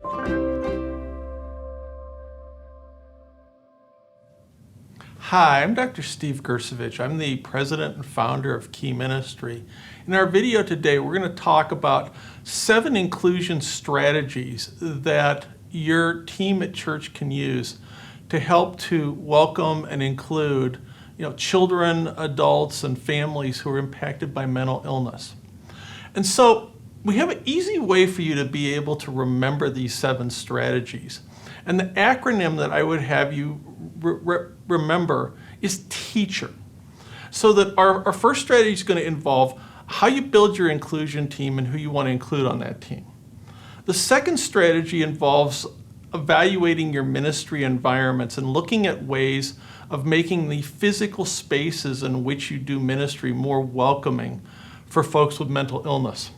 Hi, I'm Dr. Steve Grcevich. I'm the president and founder of Key Ministry. In our video today, we're going to talk about 7 inclusion strategies that your team at church can use to help to welcome and include children, adults, and families who are impacted by mental illness. And so we have an easy way for you to be able to remember these 7 strategies. And the acronym that I would have you remember is TEACHER. So that our first strategy is going to involve how you build your inclusion team and who you want to include on that team. The second strategy involves evaluating your ministry environments and looking at ways of making the physical spaces in which you do ministry more welcoming for folks with mental illness.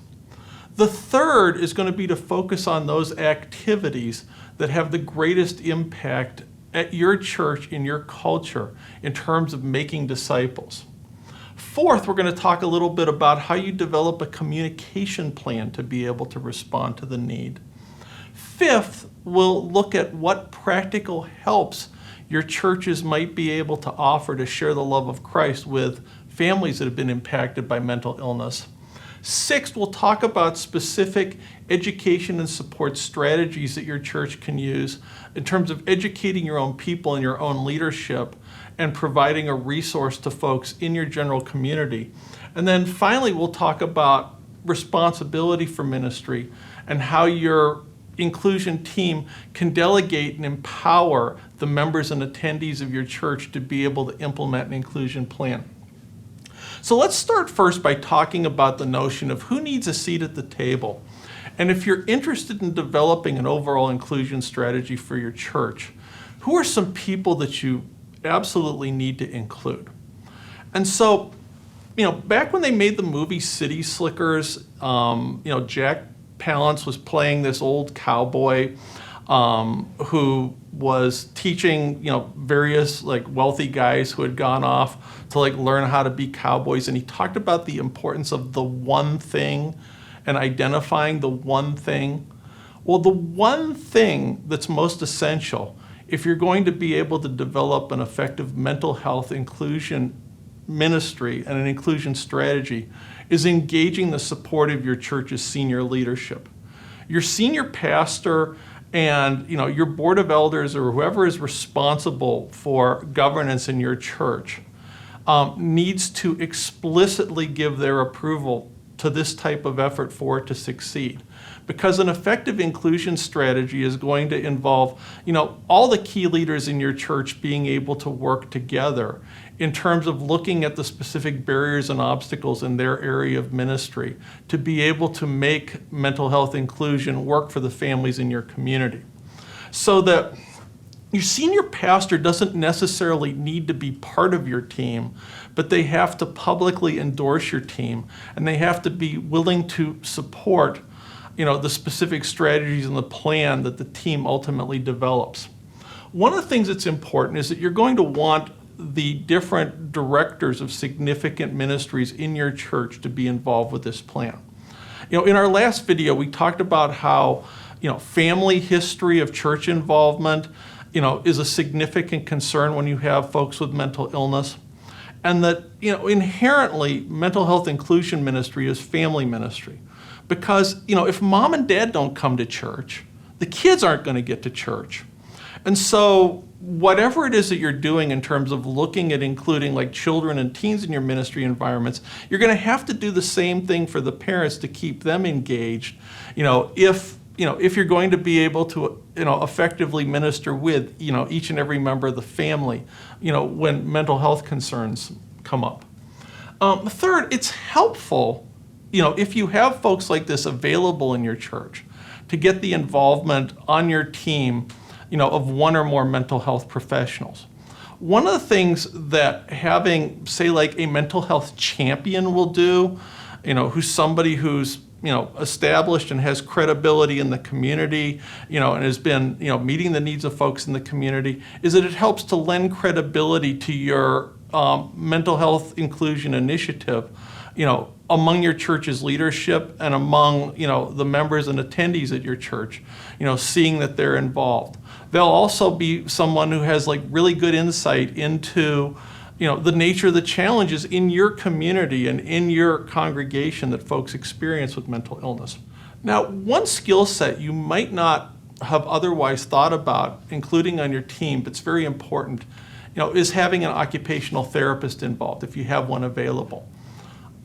The third is going to be to focus on those activities that have the greatest impact at your church, in your culture, in terms of making disciples. Fourth, we're going to talk a little bit about how you develop a communication plan to be able to respond to the need. Fifth, we'll look at what practical helps your churches might be able to offer to share the love of Christ with families that have been impacted by mental illness. Sixth, we'll talk about specific education and support strategies that your church can use in terms of educating your own people and your own leadership and providing a resource to folks in your general community. And then finally, we'll talk about responsibility for ministry and how your inclusion team can delegate and empower the members and attendees of your church to be able to implement an inclusion plan. So let's start first by talking about the notion of who needs a seat at the table. And if you're interested in developing an overall inclusion strategy for your church, who are some people that you absolutely need to include? And so, back when they made the movie City Slickers, Jack Palance was playing this old cowboy who was teaching, various wealthy guys who had gone off to learn how to be cowboys. And he talked about the importance of the one thing and identifying the one thing. Well, the one thing that's most essential if you're going to be able to develop an effective mental health inclusion ministry and an inclusion strategy is engaging the support of your church's senior leadership. Your senior pastor and your board of elders or whoever is responsible for governance in your church needs to explicitly give their approval to this type of effort for it to succeed. Because an effective inclusion strategy is going to involve, all the key leaders in your church being able to work together in terms of looking at the specific barriers and obstacles in their area of ministry to be able to make mental health inclusion work for the families in your community. So that your senior pastor doesn't necessarily need to be part of your team, but they have to publicly endorse your team, and they have to be willing to support the specific strategies and the plan that the team ultimately develops. One of the things that's important is that you're going to want the different directors of significant ministries in your church to be involved with this plan. In our last video, we talked about how, family history of church involvement, is a significant concern when you have folks with mental illness. And that, inherently, mental health inclusion ministry is family ministry. Because, if mom and dad don't come to church, the kids aren't going to get to church. And so whatever it is that you're doing in terms of looking at including children and teens in your ministry environments, you're going to have to do the same thing for the parents to keep them engaged, if you're going to be able to effectively minister with each and every member of the family when mental health concerns come up. Third, it's helpful if you have folks like this available in your church to get the involvement on your team of one or more mental health professionals. One of the things that having, say, a mental health champion will do, who's somebody who's established and has credibility in the community, and has been, meeting the needs of folks in the community, is that it helps to lend credibility to your mental health inclusion initiative, among your church's leadership and among, the members and attendees at your church, seeing that they're involved. They'll also be someone who has like really good insight into, the nature of the challenges in your community and in your congregation that folks experience with mental illness. Now, one skill set you might not have otherwise thought about, including on your team, but it's very important, is having an occupational therapist involved, if you have one available.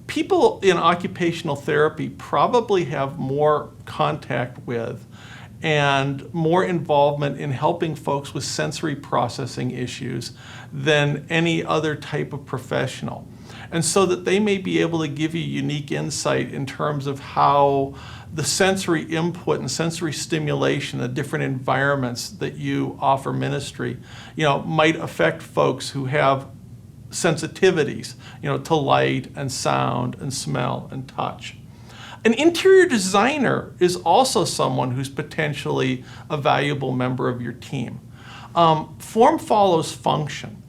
People in occupational therapy probably have more contact with and more involvement in helping folks with sensory processing issues than any other type of professional. And so that they may be able to give you unique insight in terms of how the sensory input and sensory stimulation, the different environments that you offer ministry, might affect folks who have sensitivities, to light and sound and smell and touch. An interior designer is also someone who's potentially a valuable member of your team. Form follows function.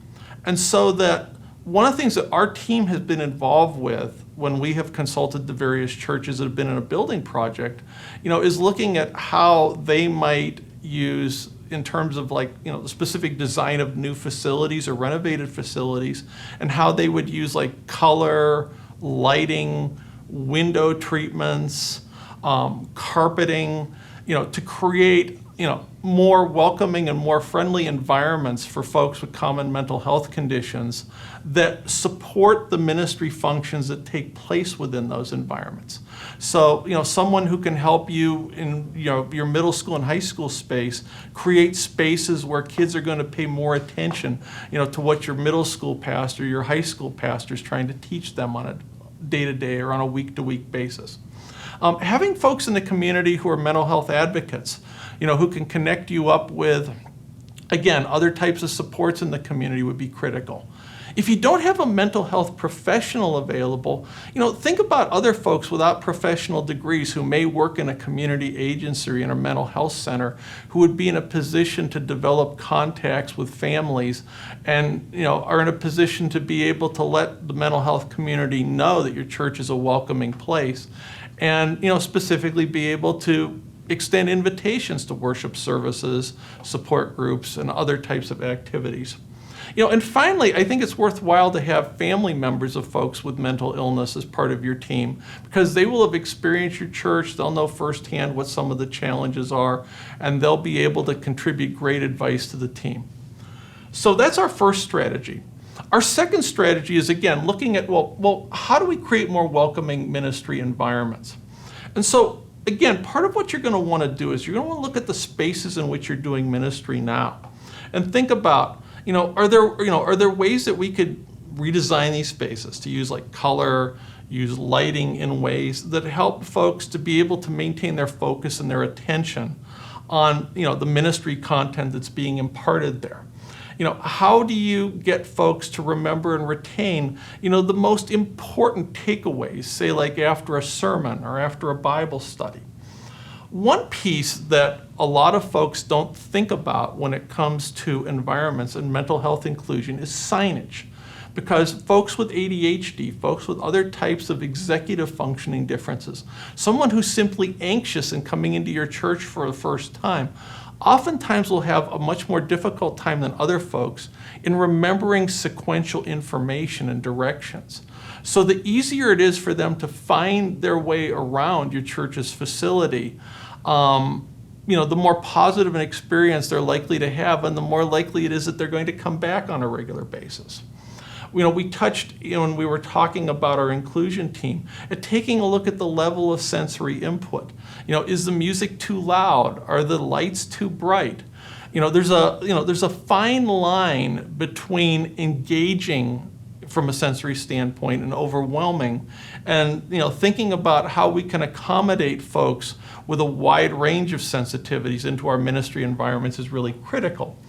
And so that one of the things that our team has been involved with when we have consulted the various churches that have been in a building project, is looking at how they might use, in terms of the specific design of new facilities or renovated facilities, and how they would use color, lighting, window treatments, carpeting, to create, more welcoming and more friendly environments for folks with common mental health conditions that support the ministry functions that take place within those environments. So, someone who can help you in your middle school and high school space create spaces where kids are going to pay more attention, to what your middle school pastor, your high school pastor is trying to teach them on a day-to-day or on a week-to-week basis. Having folks in the community who are mental health advocates, who can connect you up with, again, other types of supports in the community would be critical. If you don't have a mental health professional available, think about other folks without professional degrees who may work in a community agency or in a mental health center who would be in a position to develop contacts with families and, are in a position to be able to let the mental health community know that your church is a welcoming place and, specifically be able to extend invitations to worship services, support groups, and other types of activities. And finally, I think it's worthwhile to have family members of folks with mental illness as part of your team because they will have experienced your church, they'll know firsthand what some of the challenges are, and they'll be able to contribute great advice to the team. So that's our first strategy. Our second strategy is, again, looking at, how do we create more welcoming ministry environments? And so, again, part of what you're going to want to do is you're going to want to look at the spaces in which you're doing ministry now and think about, are there ways that we could redesign these spaces to use color, use lighting in ways that help folks to be able to maintain their focus and their attention on, the ministry content that's being imparted there. How do you get folks to remember and retain, the most important takeaways, say after a sermon or after a Bible study? One piece that a lot of folks don't think about when it comes to environments and mental health inclusion is signage. Because folks with ADHD, folks with other types of executive functioning differences, someone who's simply anxious and coming into your church for the first time, oftentimes will have a much more difficult time than other folks in remembering sequential information and directions. So the easier it is for them to find their way around your church's facility, the more positive an experience they're likely to have, and the more likely it is that they're going to come back on a regular basis. We touched, when we were talking about our inclusion team, at taking a look at the level of sensory input. Is the music too loud? Are the lights too bright? There's a fine line between engaging from a sensory standpoint and overwhelming, and thinking about how we can accommodate folks with a wide range of sensitivities into our ministry environments is really critical.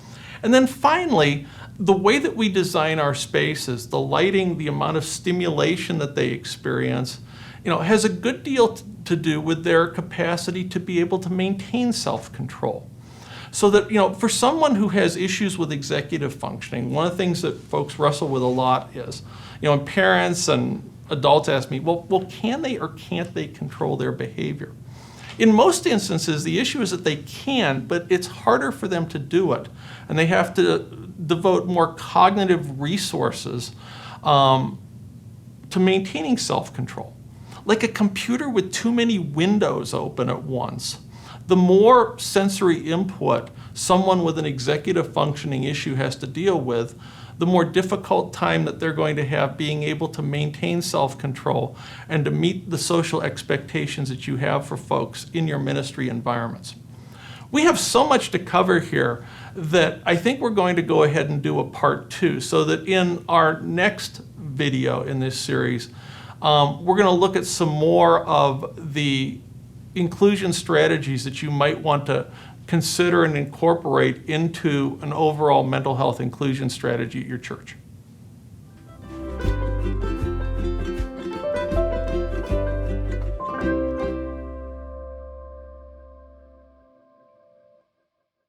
And then finally, the way that we design our spaces, the lighting, the amount of stimulation that they experience, has a good deal to do with their capacity to be able to maintain self-control. So that, for someone who has issues with executive functioning, one of the things that folks wrestle with a lot is, and parents and adults ask me, well, can they or can't they control their behavior? In most instances, the issue is that they can, but it's harder for them to do it. And they have to devote more cognitive resources to maintaining self-control. Like a computer with too many windows open at once, the more sensory input someone with an executive functioning issue has to deal with, the more difficult time that they're going to have being able to maintain self-control and to meet the social expectations that you have for folks in your ministry environments. We have so much to cover here that I think we're going to go ahead and do a part 2, so that in our next video in this series, we're going to look at some more of the inclusion strategies that you might want to consider and incorporate into an overall mental health inclusion strategy at your church.